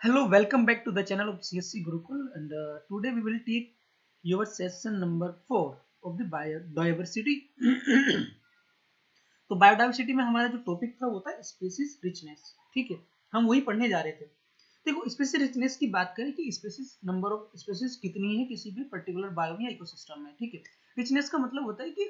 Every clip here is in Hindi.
Hello, welcome back to the channel of CSC Gurukul, and today we will take your session number 4 of the biodiversity. तो बायोडाइवर्सिटी में हमारा जो टॉपिक था वो था स्पीसीज रिचनेस। ठीक है, हम वही पढ़ने जा रहे थे। देखो, स्पीसीज रिचनेस की बात करें कि स्पीसीज नंबर ऑफ स्पीसीज कितनी है किसी भी पर्टिकुलर बायो या इकोसिस्टम में। ठीक है, रिचनेस का मतलब होता है कि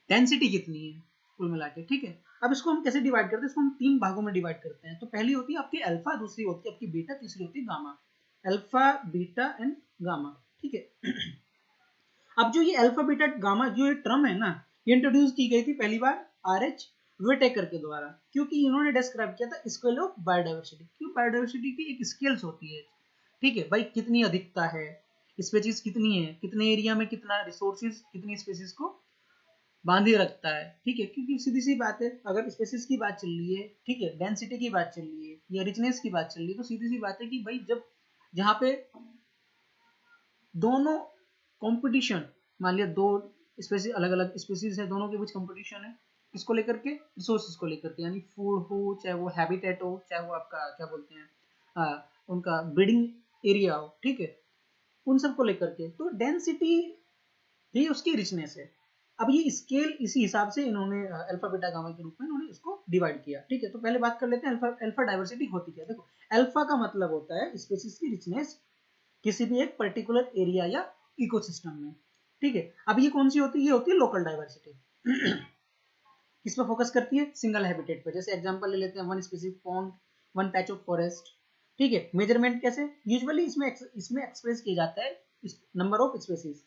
डेंसिटी कितनी है कुल मिला के। ठीक है, अब इसको हम कैसे डिवाइड करते हैं? इसको हम तीन भागों में डिवाइड करते हैं। तो पहली होती है आपकी अल्फा, दूसरी होती है आपकी बीटा, तीसरी होती है gamma. Alpha, beta and gamma. ठीक है, अब जो ये अल्फा बीटा गामा जो ये टर्म है ना, ये इंट्रोड्यूस की गई थी पहली बार आर.एच. व्हिटेकर के द्वारा, क्योंकि इन्होंने डिस्क्राइब किया था स्केल ऑफ बायोडाइवर्सिटी। क्यों? बायोडाइवर्सिटी की एक स्केल्स होती है। ठीक है भाई, कितनी अधिकता है, स्पीसीज कितनी है, कितने एरिया में कितना रिसोर्सेज कितनी स्पीसीज को बांधे रखता है। ठीक है, क्योंकि सीधी सी बात है, अगर स्पेसिस की बात चल रही है, ठीक है, डेंसिटी की बात चल रही है या रिचनेस की बात चल रही है, तो सीधी सी बात है कि भाई जब जहाँ पे दोनों कंपटीशन, मान लिया दो स्पेसीज, अलग अलग स्पेसीज है, दोनों के बीच कंपटीशन है, इसको लेकर के, रिसोर्सेज को लेकर के, यानी फूड हो, चाहे वो हैबिटेट हो, चाहे वो आपका क्या बोलते हैं उनका ब्रीडिंग एरिया हो। ठीक है, उन सब को लेकर के, तो डेंसिटी ही उसकी रिचनेस है। अब ये स्केल इसी हिसाब से इन्होंने अल्फा बीटा गामा के रूप में इन्होंने इसको डिवाइड किया। ठीक है, तो पहले बात कर लेते हैं अल्फा अल्फा डाइवर्सिटी होती क्या है। देखो, अल्फा का मतलब होता है स्पीशीज की रिचनेस किसी भी एक पर्टिकुलर एरिया या इकोसिस्टम में। ठीक है, अब ये कौन सी होती है? ये होती है लोकल डाइवर्सिटी। किस पर फोकस करती है? सिंगल हैबिटेट पर। जैसे एग्जांपल ले लेते हैं, one specific pond, one patch of forest. ठीक है, मेजरमेंट कैसे? यूजुअली इसमें एक्सप्रेस किया जाता है नंबर ऑफ स्पेसीज।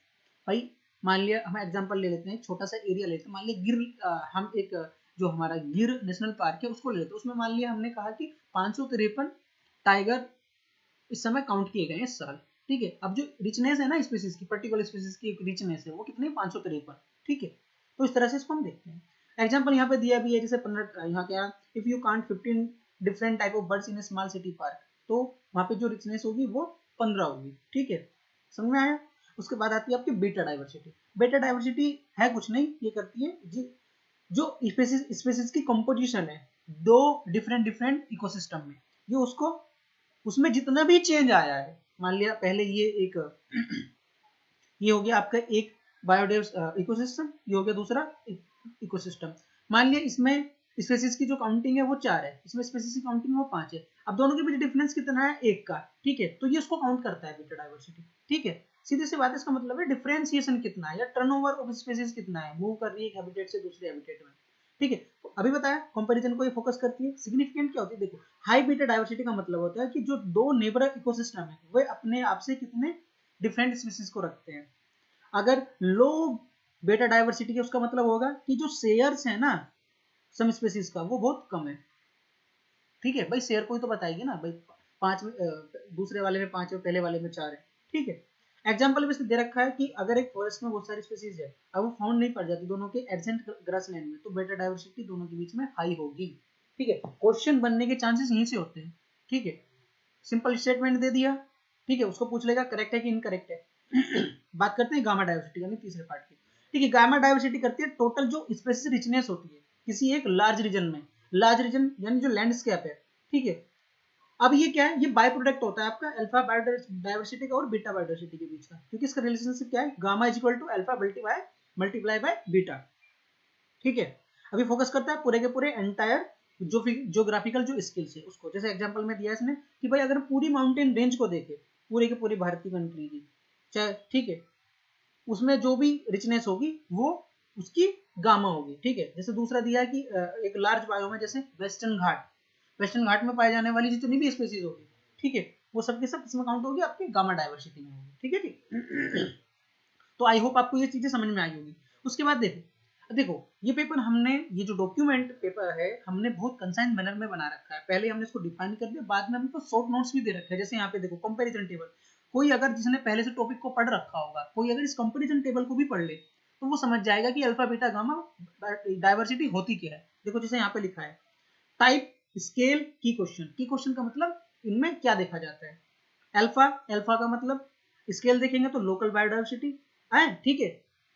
भाई मान लिया, हम एग्जांपल ले लेते हैं, छोटा सा एरिया लेते हैं, मान लिया हम एक जो हमारा गिर नेशनल पार्क है उसको ले लेते हैं। उसमें मान लिया हमने कहा कि 553 टाइगर इस समय काउंट किए गए हैं इस साल। ठीक है, अब जो रिचनेस है ना स्पीसीज की, पर्टिकुलर स्पीसीज की एक रिचनेस है, वो कितनी? 553। ठीक है, तो इस तरह से इसको हम देखते हैं। एग्जांपल यहाँ पे दिया भी है, जैसे 15, यहाँ क्या, if you count 15 different type of birds in A small city park, तो वहाँ पे जो रिचनेस होगी वो 15 होगी। ठीक है, समझ में आया? उसके बाद आती है आपकी बीटा डाइवर्सिटी। बीटा डाइवर्सिटी है कुछ नहीं, ये करती है जो स्पीसीज की कंपोजिशन है दो डिफरेंट डिफरेंट इकोसिस्टम में, ये उसको उसमें जितना भी चेंज आया है, मान लिया पहले ये एक ये हो गया आपका एक बायोडाइवर्स इकोसिस्टम, ये हो गया दूसरा इकोसिस्टम। मान लिया इसमें स्पेसीज की जो काउंटिंग है वो 4 है, इसमें स्पेसीज की काउंटिंग वो 5 है। अब दोनों के बीच डिफरेंस कितना है? 1 का। ठीक है, तो ये उसको काउंट करता है बीटा डाइवर्सिटी। ठीक है, सीधी सी बात है, इसका मतलब है डिफरेंशिएशन कितना है या टर्नओवर ऑफ स्पेसीज कितना है, मूव कर रही है एक हैबिटेट से दूसरे हैबिटेट में। ठीक है, तो अभी बताया कंपैरिजन को ये फोकस करती है। सिग्निफिकेंट क्या होती है? देखो, हाई बीटा डाइवर्सिटी का मतलब होता है कि जो दो नेबर इकोसिस्टम है वे अपने आप से कितने डिफरेंट स्पीसीज को रखते हैं। अगर लो बेटा डाइवर्सिटी है, उसका मतलब होगा कि जो शेयर्स है ना सम स्पीसीज का, वो बहुत कम है। ठीक है भाई, शेयर कोई तो बताएगी ना भाई, पांच दूसरे वाले में 5 है, पहले वाले में 4 है। ठीक है, एग्जाम्पल भी दे रखा है कि अगर एक फॉरेस्ट में बहुत सारी स्पीसीज है, अब वो फाउंड नहीं पड़ जाती दोनों के एडजेंट ग्रासलैंड में, तो बेटा डाइवर्सिटी दोनों के बीच में हाई होगी। ठीक है, क्वेश्चन बनने के चांसेस यहीं से होते हैं। ठीक है, सिंपल स्टेटमेंट दे दिया, ठीक है, उसको पूछ लेगा करेक्ट है कि इनकरेक्ट है। बात करते हैं गामा डाइवर्सिटी यानी तीसरे पार्ट की। ठीक है, गामा डाइवर्सिटी करती है टोटल जो स्पेसिस रिचनेस होती है किसी एक लार्ज रीजन में। लार्ज रीजन यानी जो लैंडस्केप है। ठीक है, अब ये क्या है? ये बाय प्रोडक्ट होता है आपका अल्फा बायोडाइवर्सिटी का और बीटा बायोडाइवर्सिटी के बीच का, क्योंकि इसका रिलेशनशिप क्या है? Gamma is equal to alpha multiply by beta. ठीक है, अभी फोकस करता है पूरे के पूरे एंटायर जो जोग्राफिकल जो स्किल्स है उसको। जैसे एग्जांपल में दिया इसने कि भाई अगर पूरी माउंटेन रेंज को देखे, पूरे के पूरी भारतीय कंट्री की, चाहे, ठीक है, उसमें जो भी रिचनेस होगी वो उसकी गामा होगी। ठीक है, जैसे दूसरा दिया है कि एक लार्ज बायोम है, जैसे वेस्टर्न घाट में पाए जाने वाली जितनी भी स्पेसीज होगी, ठीक है, वो सब के सब इसमें काउंट होगी, आपकी गामा डाइवर्सिटी में होगी। ठीक है, ठीक। तो आई होप आपको ये चीजें समझ में आई होगी। उसके बाद देखो, देखो ये पेपर हमने, ये जो डॉक्यूमेंट पेपर है, हमने बहुत कंसाइज मैनर में बना रखा है। पहले हमने इसको डिफाइन कर दिया, बाद में हमको शॉर्ट नोट्स भी दे रखे हैं। जैसे यहाँ पे देखो, कंपैरिजन टेबल। कोई अगर जिसने पहले से टॉपिक को पढ़ रखा होगा, कोई अगर इस कंपैरिजन टेबल को भी पढ़ ले, तो वो समझ जाएगा कि अल्फा बीटा गामा डाइवर्सिटी होती क्या है। देखो जैसे यहाँ पे लिखा है, टाइप, स्केल, की क्वेश्चन का मतलब इनमें क्या देखा जाता है? अल्फा, अल्फा का मतलब स्केल देखेंगे तो लोकल बायोडाइवर्सिटी है। ठीक है,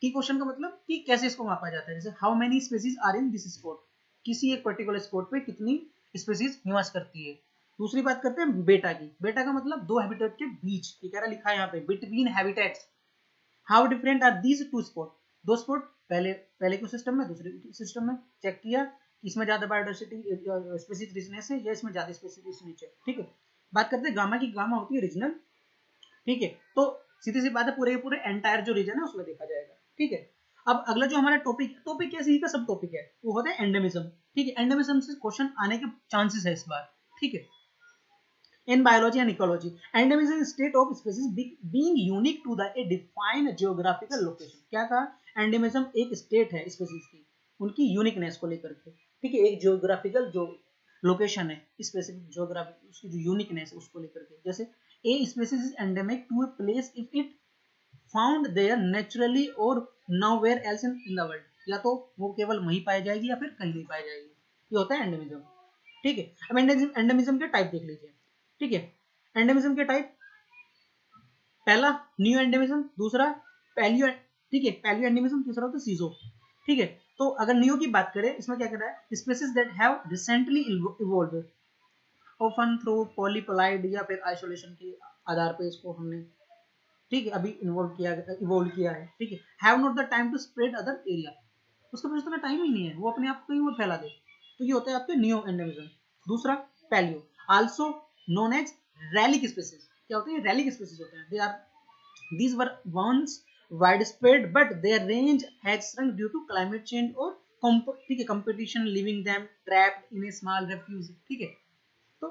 की क्वेश्चन का मतलब कि कैसे इसको मापा जाता है, जैसे how many species are in this spot, किसी एक पर्टिकुलर स्पॉट पे कितनी स्पीसीज निवास करती है। दूसरी बात करते हैं बेटा की। बेटा का मतलब दो हैबिटेट के बीच, ये कह रहा लिखा है यहाँ पे between habitats. How different are these two spot, दो स्पॉट पहले के सिस्टम में दूसरे सिस्टम में चेक किया, इसमें ज्यादा बायोडाइवर्सिटी स्पेसिफिक रिचनेस है या इसमें ज्यादा स्पेसिफिक रिचनेस है। ठीक है, बात करते हैं गामा की। गामा होती है रीजनल। ठीक है, तो सीधी सी बात है पूरे पूरे एंटायर जो रीजन है उसमें देखा जाएगा। ठीक है, अब अगला जो हमारा टॉपिक क्या सी का सब टॉपिक है वो होता है एंडेमिज्म। ठीक है, एंडेमिज्म से क्वेश्चन आने के चांसेस है इस बार। ठीक है, in biology and ecology, endemism is state of species being unique to the a defined geographical location। क्या कहा, एंडेमिज्म एक स्टेट है स्पीसीज की, उनकी यूनिकनेस को लेकर के। ठीक है, एक जियोग्राफिकल जो लोकेशन है स्पेसिफिक जियोग्राफी, उसकी जो यूनिकनेस है उसको लेकर के। जैसे a species is endemic to a place if it found there naturally और nowhere else in the world, या तो वो केवल वहीं पाई जाएगी या फिर कहीं नहीं पाई जाएगी, ये होता है एंडेमिज्म। ठीक है, अब एंडेमिज्म के टाइप देख लीजिए। ठीक है, एंडेमिज्म के टाइप, पहला न्यू एंडेमिज्म, दूसरा पैलियो। ठीक है, पैलियो एंडेमिज्म, तीसरा होता है सीजो। ठीक है, तो अगर न्यू की बात करें, इसमें क्या कर रहा है, species that have recently evolved often through polyploid या फिर आइसोलेशन के आधार पे इसको हमने, ठीक है, अभी इवॉल्व किया है। ठीक है, have not the time to spread other area, उसके पास उतना टाइम ही नहीं है, वो अपने आप को कहीं और फैला दे, तो ये होता है आपके न्यू एंडेमिज्म। दूसरा paleo, also known as relic species. क्या होते हैं, रैलिक स्पीसीज होते हैं। They are these were once widespread but their range has shrunk due to climate change और ठीक है competition leaving them trapped in a small refuge। ठीक है, तो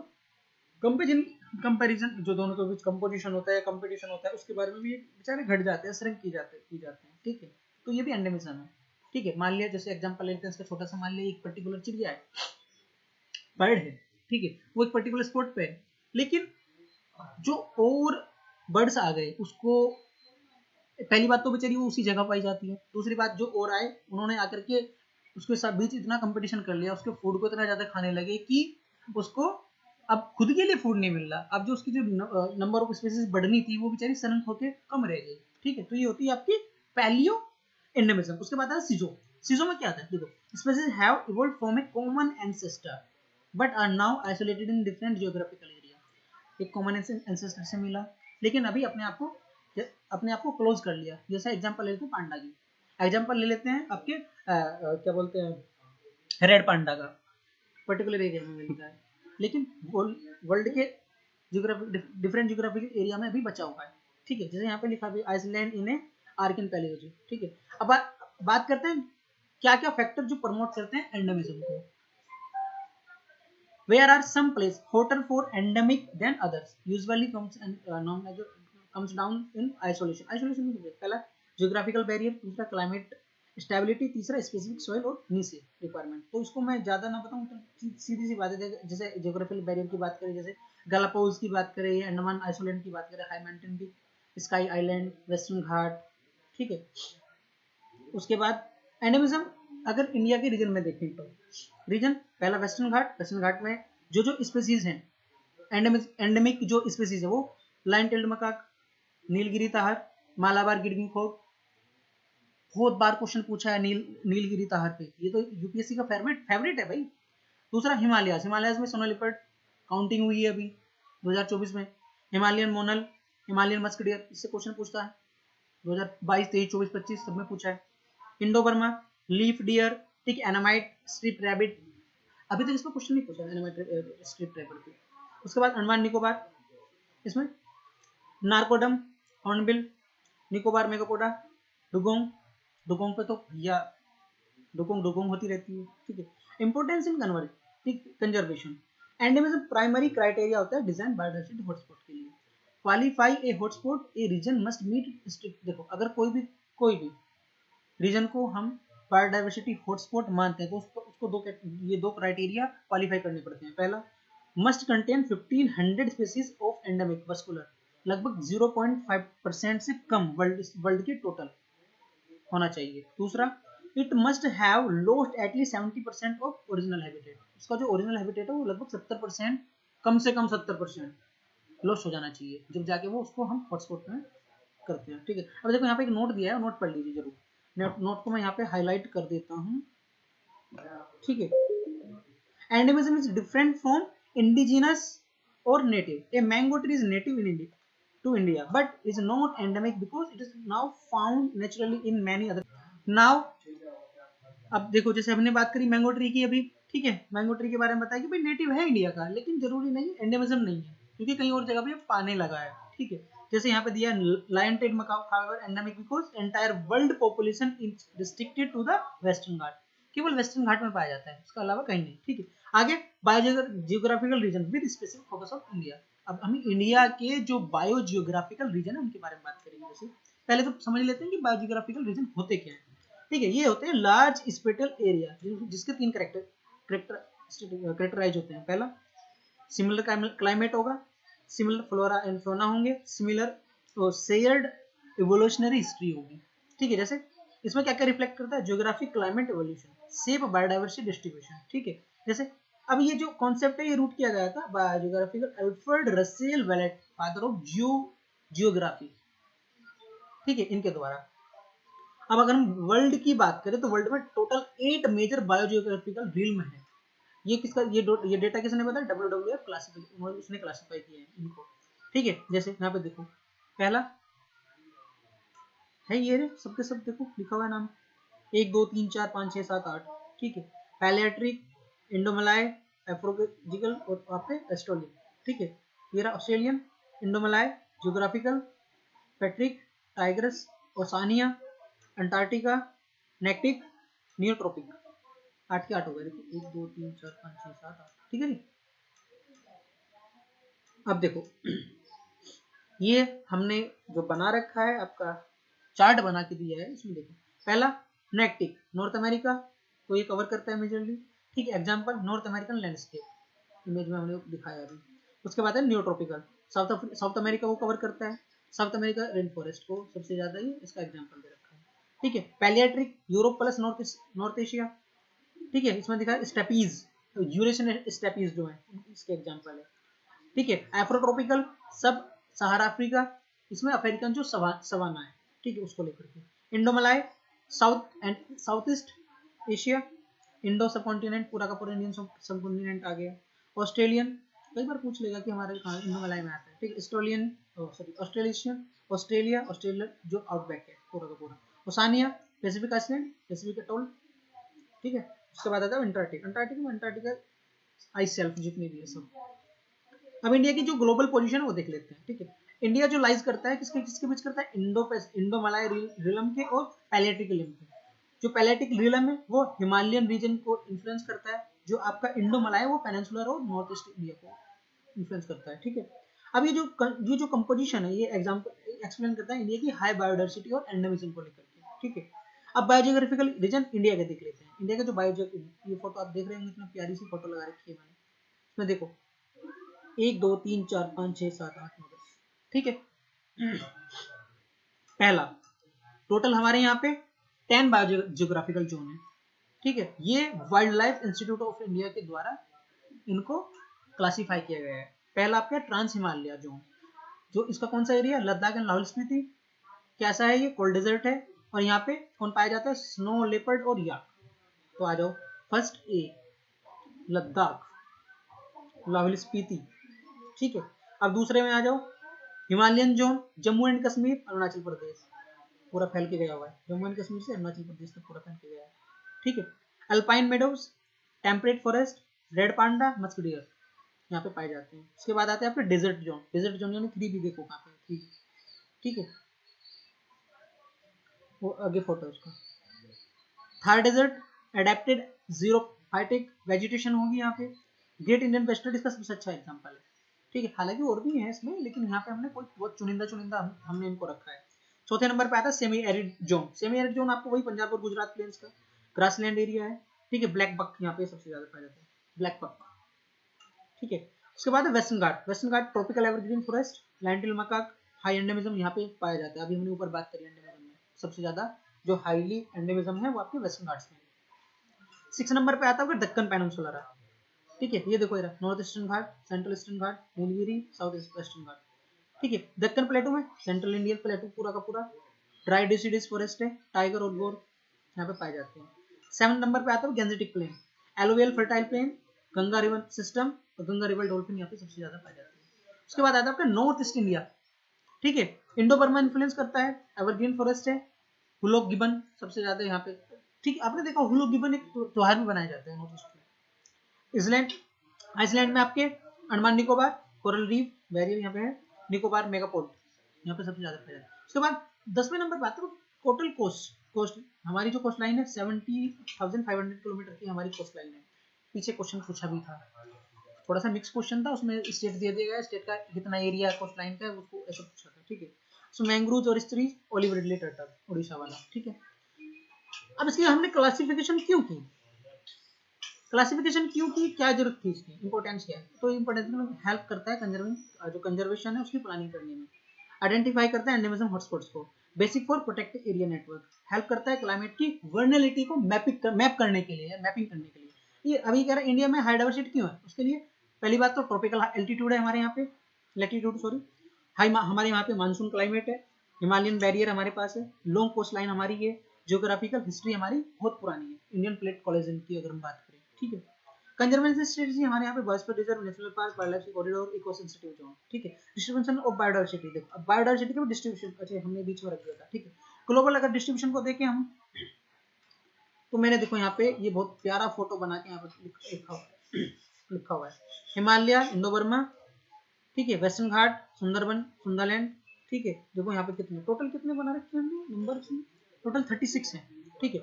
कंपैरिजन जो दोनों के बीच कंपोजिशन होता है, कंपटीशन होता है, उसके बारे में भी बेचारे घट जाते हैं, श्रिंक की जाते हैं। ठीक है, तो ये भी एंडेमिज्म है। ठीक है, मान लिया जैसे एग्जांपल लेते हैं इसका छोटा सा, मान लिया एक पर्टिकुलर चिड़िया है, बर्ड है। ठीक है, वो एक पर्टिकुलर स्पॉट पे है, लेकिन जो और बर्ड्स आ गए उसको, पहली बात तो बेचारी वो उसी जगह पाई जाती है, दूसरी बात जो और आए उन्होंने आकर के उसके साथ बीच इतना कंपटीशन कर लिया, उसके फूड को इतना ज्यादा खाने लगे कि उसको अब खुद के लिए फूड नहीं मिल रहा। अब जो उसकी जो नंबर ऑफ स्पीसीज बढ़नी थी वो बेचारी सनक होकर कम रह गई। ठीक है, तो ये होती है आपकी पैलियो एंडेमिज्म। उसके बाद आता है सीजो। सीजो में क्या आता है, देखो, species have evolved from a common ancestor but are now isolated in different geographical area. एक कॉमन एंसेस्टर से मिला, लेकिन अभी अपने आप को क्लोज कर लिया। जैसा एग्जांपल ले लेते हैं पांडा की, एग्जांपल ले लेते हैं आपके क्या बोलते हैं रेड पांडा का, पर्टिकुलर एरिया में मिलता है, लेकिन वर्ल्ड के डिफरेंट जियोग्राफिकल एरिया में भी बचा हुआ है। ठीक है, जैसे यहाँ पे लिखा भी आइसलैंड इन ए आर्किन पैलियोजी। ठीक है, अब बात करते हैं क्या क्या फैक्टर जो प्रमोट करते हैं एंडेमिज्म को। Where are some places hotter for endemic than others? Usually comes down in isolation. Isolation में पहला geographical barrier, दूसरा climate stability, तीसरा specific soil और niche requirement। तो इसको मैं ज्यादा ना बताऊं तो सीधी सी बात है, जैसे geographical barrier की बात करें, जैसे गैलापागोस की बात करें, अंडमान आइसलैंड की बात करें, high mountain peak, sky island, Western Ghat. ठीक है, उसके बाद एंडेमिज्म अगर इंडिया के रीजन में देखें तो रीजन पहला वेस्टर्न घाट। वेस्टर्न घाट में जो स्पीसीज हैं एंडेमिक जो स्पीसीज है वो lion tailed macaque, Nilgiri tahr, Malabar gliding खोर। बहुत बार क्वेश्चन पूछा है नीलगिरी ताहर पे, ये तो यूपीएससी का फेवरेट है भाई। दूसरा हिमालयाज में सोना लिपर्ड काउंटिंग हुई है अभी 2024 में। Himalayan Monal, Himalayan musk deer, इससे क्वेश्चन पूछता है 2022, 23, 24, 25 सब में पूछा है। इंडो बर्मा, लीफ डियर, ठीक, एनामाइट, स्ट्रिप रैबिट, अभी तक इसमें क्वेश्चन नहीं पूछा एनामाइट स्ट्रिप रैबिट पे। उसके बाद अंडमान निकोबार, इसमें नार्कोडम, हॉर्नबिल, निकोबार मेगापोडा, डुगोंग। डुगोंग पे तो भैया डुगोंग होती रहती है। ठीक है, इंपोर्टेंस इन कंजर्वेशन। एंडेमिज्म प्राइमरी क्राइटेरिया होता है डिजाइन बायोडाइवर्सिटी हॉटस्पॉट के लिए। क्वालिफाई ए हॉटस्पॉट ए रीजन मस्ट मीट स्ट्रिक्ट। देखो, अगर कोई भी रीजन को हम बायोडाइवर्सिटी हॉटस्पॉट मानते हैं तो उसको ये दो क्राइटेरिया क्वालिफाई करने पड़ते हैं। पहला, must contain 1500 species of endemic vascular, लगभग 0.5% से कम वर्ल्ड के टोटल होना चाहिए। दूसरा, it must have lost at least 70% of original habitat. उसका जो ओरिजिनल हैबिटेट है वो लगभग 70%, कम से कम 70% लॉस्ट हो जाना चाहिए, जब जाके वो उसको हम हॉटस्पॉट में करते हैं। ठीक है, अब देखो यहाँ पे एक नोट दिया है, नोट पढ़ लीजिए जरूर। नोट को मैं यहाँ पे हाईलाइट कर देता हूँ। ठीक है, endemism is different from indigenous or native. A mango tree is native in India to India, but is not endemic because it is now found naturally in many other. Now अब देखो जैसे हमने बात करी मैंगो ट्री की अभी, ठीक है, मैंगो ट्री के बारे में बताया कि भाई नेटिव है इंडिया का, लेकिन जरूरी नहीं एंडेमिज्म नहीं है, क्योंकि कहीं और जगह पे पाने लगा है, ठीक है। जैसे यहाँ पे दिया लायन टेड macaque however endemic because entire world population is restricted to the Western Ghat, केवल वेस्टर्न घाट में पाया जाता है, उसके अलावा कहीं नहीं, ठीक है। आगे biogeographical region with specific focus of India. अब हम इंडिया के जो बायोजियोग्राफिकल रीजन है उनके बारे में बात करेंगे। जैसे पहले तो समझ लेते हैं कि बायोजियोग्राफिकल रीजन होते क्या है, ठीक है। ये होते हैं लार्ज स्पेटल एरिया जिसके तीन कैरेक्टराइज होते हैं। पहला सिमिलर क्लाइमेट होगा, सिमिलर फ्लोरा एंड फौना होंगे, सिमिलर शेयर्ड इवोल्यूशनरी हिस्ट्री होगी, ठीक है। जैसे इसमें क्या क्या रिफ्लेक्ट करता है, geographic climate evolution, shape biodiversity distribution, ठीक है। जैसे अब ये जो कॉन्सेप्ट है ये रूट किया गया था biogeographical Alfred Russel wallet, father of geography, ठीक है, इनके द्वारा। अब अगर हम वर्ल्ड की बात करें तो वर्ल्ड में टोटल 8 मेजर बायोजियोग्राफिकल रिल्म है। ये किसका ये डेटा किसने बताया, WWF क्लासिफाई, उसने क्लासिफाई किया है इनको, ठीक है। जैसे यहाँ पे देखो पहला है ये सबके सब देखो लिखा हुआ है नाम, 1 2 3 4 5 6 7 8, ठीक है। पैलियाट्रिक, इंडोमलाय, एफ्रोजिकल और आपके एस्ट्रोलियन, ठीक है। ये रहा ऑस्ट्रेलियन, इंडोमलाय, ज्योग्राफिकल, पेट्रिक, टाइग्रस, ओसानिया, अंटार्कटिका, नेक्टिक, नियोट्रोपिक। 8 के 8 हो गए, देखो 1 2 3 4 5 6 7 8, ठीक है जी। अब देखो ये हमने जो बना रखा है आपका चार्ट बना के दिया है, इसमें देखो पहला नेक्टिक नॉर्थ अमेरिका को ये कवर करता है मेजरली, ठीक है। Example north American landscape, image में हमने दिखाया अभी। उसके बाद है नियोट्रॉपिकल, साउथ अमेरिका को कवर करता है, साउथ अमेरिका रेन फॉरेस्ट को सबसे ज्यादा ये इसका एग्जांपल दे रखा है, ठीक है। पैलियाट्रिक यूरोप प्लस नॉर्थ एशिया, ठीक है। इसमें दिखा है स्टेपीज, यूरेशियन स्टेपीज जो है इसके एग्जांपल है, ठीक है। एफ्रोट्रॉपिकल सब सहारा अफ्रीका, इसमें अफ्रीकन जो सवाना है, ठीक है, उसको लेकर के। Indomalaya south and south east Asia, Indo subcontinent पूरा का पूरा इंडियन सब कॉन्टिनेंट आ गया। ऑस्ट्रेलियन कई बार पूछ लेगा कि हमारे कहाँ इंडोमलाय में आता है, ठीक है। ऑस्ट्रेलियन सॉरी ऑस्ट्रेलिशियन, ऑस्ट्रेलिया जो आउटबैक है पूरा का पूरा। Oceania Pacific Iceland, Pacific atoll, ठीक है। उसके बाद आता है अंटार्कटिका आइस शेल्फ जितनी भी है सब। अब इंडिया की जो ग्लोबल पोजीशन है वो देख लेते हैं, ठीक है। इंडिया जो लाइज करता है किसके किसके बीच करता है, इंडो मलाय रिलम के और पैलियाटिक रिलम के। जो पैलियाटिक रिलम है वो हिमालयन रीजन को इन्फ्लुएंस करता है, जो आपका इंडो मलाय वो पेनिनसुलर और नॉर्थ ईस्ट इंडिया को इन्फ्लुएंस करता है, ठीक है। अब ये जो कंपोजिशन है ये एग्जांपल एक्सप्लेन करता है इंडिया की हाई बायोडाइवर्सिटी और एंडेमिज्म को लेकर के, ठीक है। अब बायोजियोग्राफिकल रीजन इंडिया के देख लेते हैं। इंडिया का जो ये फोटो आप देख रहे होंगे, इतना प्यारी सी फोटो लगा रखी है मैंने, इसमें देखो 1 2 3 4 5 6 7 8 9 10, ठीक है। पहला टोटल हमारे यहाँ पे 10 बायोजियोग्राफिकल जोन है, ठीक है। ये wild life institute of India के द्वारा इनको क्लासिफाई किया गया है। पहला आपका ट्रांस हिमालय जोन, जो इसका कौन सा एरिया, लद्दाख एंड लाहौल स्पीति। कैसा है ये, कोल्ड डेजर्ट है, और यहाँ पे कौन पाया जाता है, स्नो लेपर्ड और याक। तो आ जाओ फर्स्ट ए लद्दाख लाहौल स्पीति, ठीक है। अब दूसरे में आ जाओ Himalayan zone, Jammu and Kashmir, Arunachal Pradesh, पूरा फैल के गया हुआ है, जम्मू एंड कश्मीर से अरुणाचल प्रदेश तक पूरा फैल के गया है, ठीक है। Alpine meadows, temperate forest, red panda, musk deer यहाँ पे पाए जाते हैं। उसके बाद आते हैं आपके डेजर्ट जोन यानी 3 भी देखो कहाँ पे 3, ठीक है। वो आगे फोटो उसका Thar desert, adapted xerophytic vegetation होगी यहाँ पे। ग्रेट इंडियन वेस्टर्न इसका सबसे अच्छा एग्जांपल है, ठीक है। हालांकि और भी है इसमें, लेकिन यहाँ पे हमने कोई बहुत चुनिंदा हमने इनको रखा है। चौथे नंबर पे आता है semi arid zone. Semi arid zone आपको वही पंजाब और गुजरात प्लेन्स का ग्रासलैंड एरिया है, ठीक है। ब्लैक बक यहाँ पे सबसे ज्यादा पाया जाता है, ब्लैक बक, ठीक है। उसके बाद है Western Ghat tropical evergreen forest, lion tailed macaque, high endemism यहाँ पे पाया जाता है। अभी हमने ऊपर बात करी एंडेमिज्म में सबसे ज्यादा जो हाईली एंडेमिज्म है वो आपके वेस्टर्न घाट्स में। 6 नंबर पे आता है दक्कन पेनिनसुला, ठीक है। ये देखो ये नॉर्थ ईस्टर्न घाट, सेंट्रल ईस्टर्न घाट, नीलगिरी, साउथ वेस्टर्न घाट, ठीक है। दक्कन प्लेटू में सेंट्रल इंडियन प्लेटू पूरा का पूरा ड्राई डिसिडिस फॉरेस्ट है, टाइगर और गोर यहाँ पे पाए जाते हैं। 7 नंबर पे आता है Gangetic plain, alluvial fertile plain, Ganga river system तो गंगा रिवर डॉल्फिन यहाँ पे सबसे ज्यादा पाई जाती है। उसके बाद आता है आपका नॉर्थ ईस्ट इंडिया, ठीक है, इंडो बर्मा इन्फ्लुएंस करता है, एवरग्रीन फॉरेस्ट है, हुलॉक गिबन सबसे ज्यादा यहाँ पे, ठीक है, आपने देखा हुलॉक गिबन एक त्योहार भी बनाए जाते हैं नॉर्थ ईस्ट में। आइसलैंड, आइसलैंड में आपके Andaman Nicobar, coral reef barrier यहाँ पे है, निकोबार मेगापोर्ट यहाँ पे सबसे ज्यादा पाया जाता है। उसके बाद 10वें नंबर बात करो टोटल कोस्ट, कोस्ट हमारी जो कोस्ट लाइन है 70,500 किलोमीटर की हमारी कोस्ट लाइन है। पीछे क्वेश्चन पूछा भी था, थोड़ा सा मिक्स क्वेश्चन था, उसमें स्टेट दे दिया गया, स्टेट का कितना एरिया कोस्ट लाइन का है उसको ऐसा पूछा था, ठीक है। सो मैंग्रोव्स और स्ट्रीज, ओलिव रिडले टर्टल, उड़ीसा वाला, ठीक है। अब इसकी हमने क्लासिफिकेशन क्यों की, क्लासिफिकेशन क्यों की, क्या जरूरत थी इसकी, इंपॉर्टेंस क्या है, तो इंपॉर्टेंस में हेल्प करता है कंजर्विंग, जो कंजर्वेशन है उसकी प्लानिंग करने में, आइडेंटिफाई करता है एंडेमिज्म हॉटस्पॉट्स को, basic for protected area network, help करता है क्लाइमेट की वर्नलिटी को मैप करने के लिए, मैपिंग करने के लिए। ये अभी कह रहा है इंडिया में हाई डाइवर्सिटी क्यों है, उसके लिए पहली बात तो ट्रॉपिकल एल्टीट्यूड है हमारे यहाँ पे, लैटिट्यूड सॉरी, हाई हमारे यहाँ पे मानसून क्लाइमेट है, हिमालयन बैरियर हमारे पास है, लॉन्ग कोस्ट लाइन हमारी है, जियोग्राफिकल हिस्ट्री हमारी बहुत पुरानी है, इंडियन प्लेट कोलिजन की अगर हम बात करें, ठीक है। कंजर्वेशन स्ट्रेटजी हमारे यहाँ पे biosphere reserve, national park, wildlife corridor, eco sensitive zone, ठीक है। डिस्ट्रीब्यूशन ऑफ बायोडाइवर्सिटी, देखो अब बायोडाइवर्सिटी का डिस्ट्रीब्यूशन अच्छा हमने बीच में रख दिया था, ठीक है। ग्लोबल अगर डिस्ट्रीब्यूशन को देखें हम, तो मैंने देखो यहाँ पे ये बहुत प्यारा फोटो बना के यहाँ पे लिखा हुआ है, हिमालय, इंडो बर्मा, ठीक है, वेस्टर्न घाट, सुंदरबन, सुंदरलैंड, ठीक है। देखो यहाँ पे कितने टोटल कितने बना रखे हैं हमने नंबर, टोटल 36 है, ठीक है।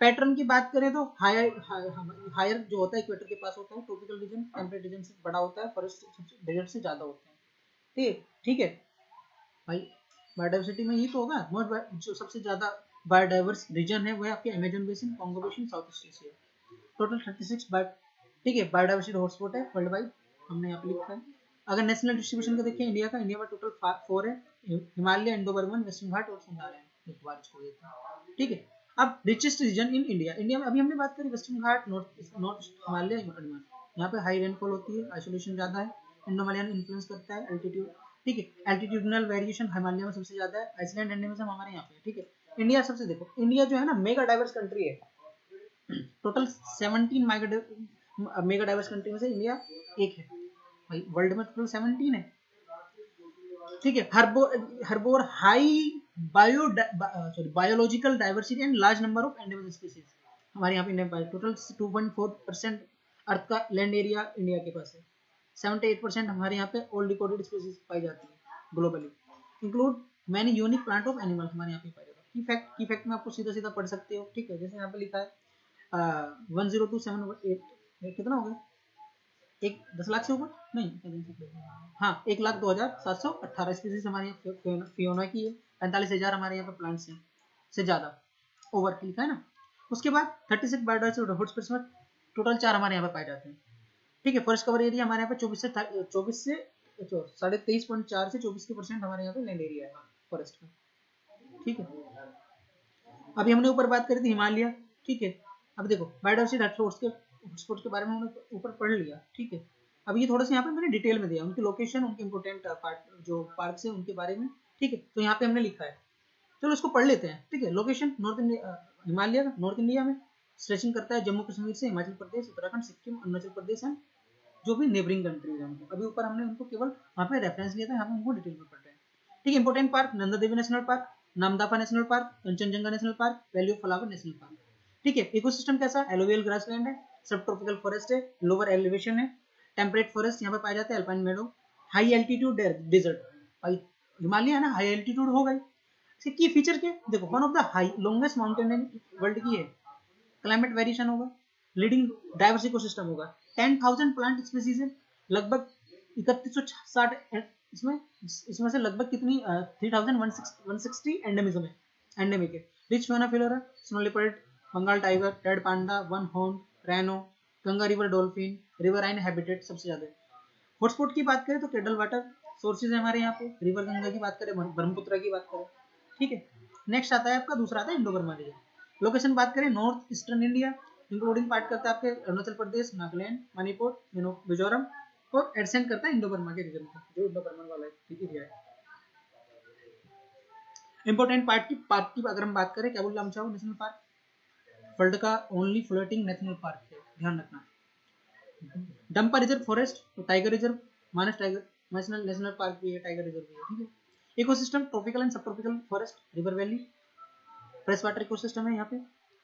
पैटर्न की बात करें तो हायर जो होता है इक्वेटर के पास होता है, ट्रॉपिकल रीजन टेम्परेट रीजन से बड़ा होता है, फॉरेस्ट डेजर्ट से ज्यादा होते हैं, ठीक है, ठीक है भाई। बायोडाइवर्सिटी में ये तो होगा, जो सबसे ज्यादा बायोडाइवर्स रीजन है वो है आपके Amazon basin, Congo basin, south east Asia, total 36 bio, ठीक है, बायोडाइवर्सिटी हॉटस्पॉट है वर्ल्ड वाइड, हमने यहाँ पे लिखा है। अगर नेशनल डिस्ट्रीब्यूशन को देखें इंडिया का, इंडिया में टोटल 4 है, हिमालय, इंडो बर्मन, वेस्टर्न घाट और सुंदरलैंड, एक बार इसको देते हैं, ठीक है। अब richest region in India, India में अभी हमने बात करी वेस्टर्न घाट, नॉर्थ हिमालय, अंडमान, यहाँ पे हाई रेनफॉल होती है, आइसोलेशन ज्यादा है, इंडोमलियन इन्फ्लुएंस करता है, एल्टीट्यूड, ठीक है, एल्टीट्यूडनल वेरिएशन हिमालय में सबसे ज्यादा है, आइसलैंड एंडेमिज्म हमारे यहाँ पे, ठीक है। इंडिया सबसे देखो, इंडिया जो है ना मेगा डाइवर्स कंट्री है, टोटल 17 मेगा डाइवर्स कंट्री में से इंडिया एक है भाई, वर्ल्ड में टोटल 17 है, ठीक है। Harbour high biological diversity and large number of endemic species हमारे यहाँ पे इंडिया पास, टोटल 2.4% अर्थ का लैंड एरिया इंडिया के पास है, 78% हमारे यहाँ पे ऑल रिकॉर्डेड स्पीशीज पाई जाती है globally, include many unique plant of animal हमारे यहाँ पे पाई जाता है। की फैक्ट में आपको सीधा सीधा पढ़ सकते हो, ठीक है, जैसे यहाँ पे लिखा है 1027 कितना हो गया, एक 10 लाख से ऊपर नहीं, हाँ 1,02,718 स्पीसीज हमारे यहाँ फियोना की है, 45,000 हमारे यहाँ पे प्लांट्स हैं से ज्यादा ओवर की लिखा है ना। उसके बाद 36 बायोडाइवर्सिटी हॉटस्पॉट्स में टोटल 4 हमारे यहाँ पे पाए जाते हैं, ठीक है। फॉरेस्ट कवर एरिया हमारे यहाँ पे 24 से 23.4 से 24% हमारे यहाँ पे लैंड एरिया है फॉरेस्ट का, ठीक है। अभी हमने ऊपर बात करी थी हिमालय, ठीक है। अब देखो बायोडाइवर्सिटी हॉटस्पॉट के बारे में हमने ऊपर पढ़ लिया, ठीक है। अब ये थोड़ा सा यहाँ पे मैंने डिटेल में दिया, उनकी लोकेशन, उनके इंपोर्टेंट पार्ट जो पार्क है उनके बारे में, ठीक है। तो यहाँ पे हमने लिखा है, चलो इसको पढ़ लेते हैं, ठीक है। Location north India, Himalaya north India में स्ट्रेचिंग करता है जम्मू कश्मीर से हिमाचल प्रदेश, उत्तराखंड, सिक्किम, अरुणाचल प्रदेश एंड जो भी नेबरिंग कंट्रीज है उनको, अभी ऊपर हमने उनको केवल वहाँ पे रेफरेंस लिया था, यहाँ पे उनको डिटेल में पढ़ रहे हैं, ठीक है। Important park Nanda Devi national park, Namdapha national park, Kanchenjunga national park, valley of flower national park, ठीक है। इकोसिस्टम कैसा, एलोवियल ग्रासलैंड है, सब ट्रॉपिकल फॉरेस्ट है, लोअर एलिवेशन है, टेम्परेट फॉरेस्ट यहाँ पे पाया जाता है, अल्पाइन मेडो, हाई एल्टीट्यूड डेजर्ट, भाई हिमालय है ना हाई एल्टीट्यूड होगा, इसके की फीचर क्या देखो, one of the high longest mountain world की है, क्लाइमेट वेरिएशन होगा, लीडिंग डाइवर्स इकोसिस्टम होगा, 10,000 प्लांट स्पीसीज है, लगभग 3160 इसमें से लगभग कितनी 3,160 एंडेमिज्म है, एंडेमिक है, rich fauna flora, snow leopard, Bengal tiger, red panda, one horn rhino, Ganga river dolphin, riverine habitat सबसे ज्यादा है। हॉटस्पॉट की बात करें तो केडल वाटर सोर्सेज है हमारे यहाँ पे, रिवर गंगा की बात करें, ब्रह्मपुत्र की बात करें, ठीक है। नेक्स्ट आता है आपका दूसरा आता है इंडो बर्मा रीजन, लोकेशन बात करें north eastern India, including part करता है आपके अरुणाचल प्रदेश, नागालैंड, मणिपुर, मिजोरम, और एडसेंट करता है इंडो बर्मा के रीजन को, जो इंडो बर्मा वाला एरिया है। इंपोर्टेंट पार्क की अगर हम बात करें, केबुल लमचाओ नेशनल पार्क वर्ल्ड का ओनली फ्लोटिंग नेशनल पार्क है, ध्यान रखना। डंपा रिजर्व फॉरेस्ट, तो टाइगर रिजर्व, मानस टाइगर नेशनल नेशनल पार्क भी है, टाइगर रिजर्व भी है, ठीक है। इकोसिस्टम ट्रॉपिकल एंड सब tropical forest, river valley, fresh water ecosystem है यहाँ पे,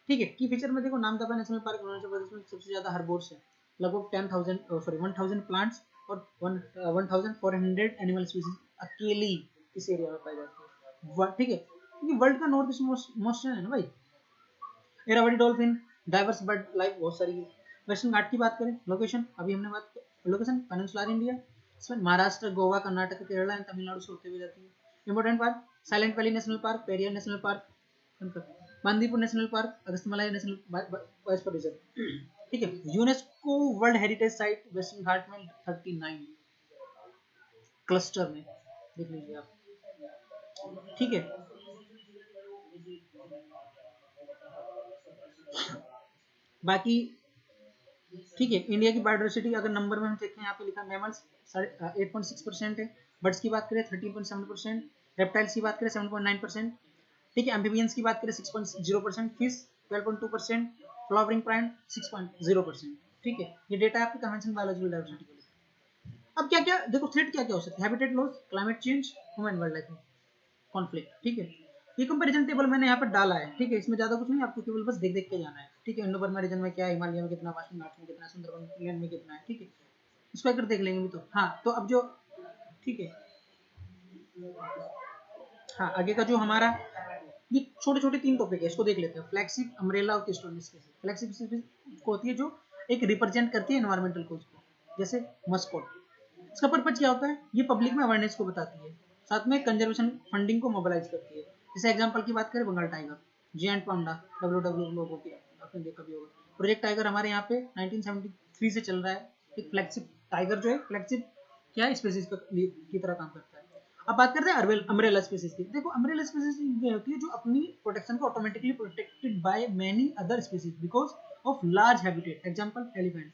ठीक है। की फीचर में देखो, नामदफा नेशनल पार्क अरुणाचल प्रदेश में सबसे ज्यादा हर्बोर्स है, लगभग 10,000 प्लांट्स और 1,400 एनिमल स्पीसीज अकेली इस एरिया में पाई जाती है, ठीक है। क्योंकि वर्ल्ड का नॉर्थ ईस्ट मोस्ट है ना भाई। Eravalli dolphin, diverse bird life बहुत सारी है। वेस्टर्न घाट की बात करें, लोकेशन अभी हमने बात, लोकेशन पेनिनसुलर इंडिया, इसमें महाराष्ट्र, गोवा, कर्नाटक, केरला एंड तमिलनाडु से होते हुए जाती है। Important park, Silent Valley National Park, Periyar National Park, Bandipur National Park, Agasthyamalai National Biosphere Reserve, ठीक है। UNESCO world heritage site Western Ghat में 39 क्लस्टर में, देख लीजिए आप, ठीक है। बाकी ठीक है, इंडिया की बायोडाइवर्सिटी अगर नंबर में हम देखें, यहाँ पे लिखा मैमल्स 8.6% है, बर्ड्स की बात करें 13.7%, रेप्टाइल्स की बात करें 7.9%, ठीक है। एम्फीबियंस की बात करें 6.0%, फिश 12.2%, फ्लावरिंग प्लांट 6.0%, ठीक है। ये डेटा आपके कन्वेंशन बायोलॉजिकल डाइवर्सिटी को लिखा। अब क्या क्या देखो, थ्रेट क्या क्या हो सकता है, habitat loss, climate change, human wild life conflict, ठीक है। ये कंपैरिजन टेबल मैंने यहाँ पर डाला है, ठीक है। इसमें ज्यादा कुछ नहीं, आपको केवल बस देख देख के जाना है, ठीक है। इंडो बर्मा रीजन में क्या है, हिमालय में कितना, वेस्टर्न घाट्स में कितना, सुंदरबन में कितना है, ठीक है। इसको अगर देख लेंगे भी तो, हाँ तो अब जो, ठीक है, हाँ आगे का जो हमारा ये छोटे छोटे 3 टॉपिक है, इसको देख लेते हैं। फ्लैगशिप, अम्ब्रेला और कीस्टोन स्पीसीज। फ्लैगशिप स्पीसीज को होती है जो एक रिप्रेजेंट करती है एनवायरमेंटल कोज को, जैसे मस्कोट। इसका पर्पज क्या होता है, ये पब्लिक में अवेयरनेस को बताती है, साथ में कंजर्वेशन फंडिंग को मोबिलाइज करती है। जैसे एग्जांपल की बात करें, बंगाल टाइगर, जियांट पांडा, डब्ल्यू लोगों की आपने देखा भी होगा। प्रोजेक्ट टाइगर हमारे यहाँ पे 1973 से चल रहा है। एक फ्लैगशिप टाइगर जो है, फ्लैगशिप क्या स्पीसीज की तरह काम करता है। अब बात करते हैं अम्ब्रेला स्पीसीज की। देखो अम्ब्रेला स्पीसीज ये होती है जो अपनी प्रोटेक्शन को automatically protected by many other species because of large habitat. Example elephant,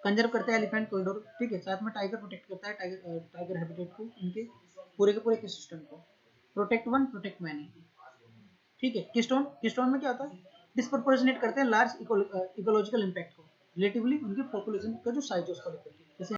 conserve करता है एलिफेंट कॉरिडोर, ठीक है। साथ में टाइगर प्रोटेक्ट करता है टाइगर हैबिटेट को, उनके पूरे के पूरे इकोसिस्टम को। प्रोटेक्ट वन प्रोटेक्ट मैनी, ठीक है। किस्टोन, किस्टोन में क्या होता है, डिस्प्रोपोर्शनेट करते हैं लार्ज इकोलॉजिकल इम्पैक्ट को, रिलेटिवली उनकी पॉपुलेशन का जो साइज है उसको लेकर के। जैसे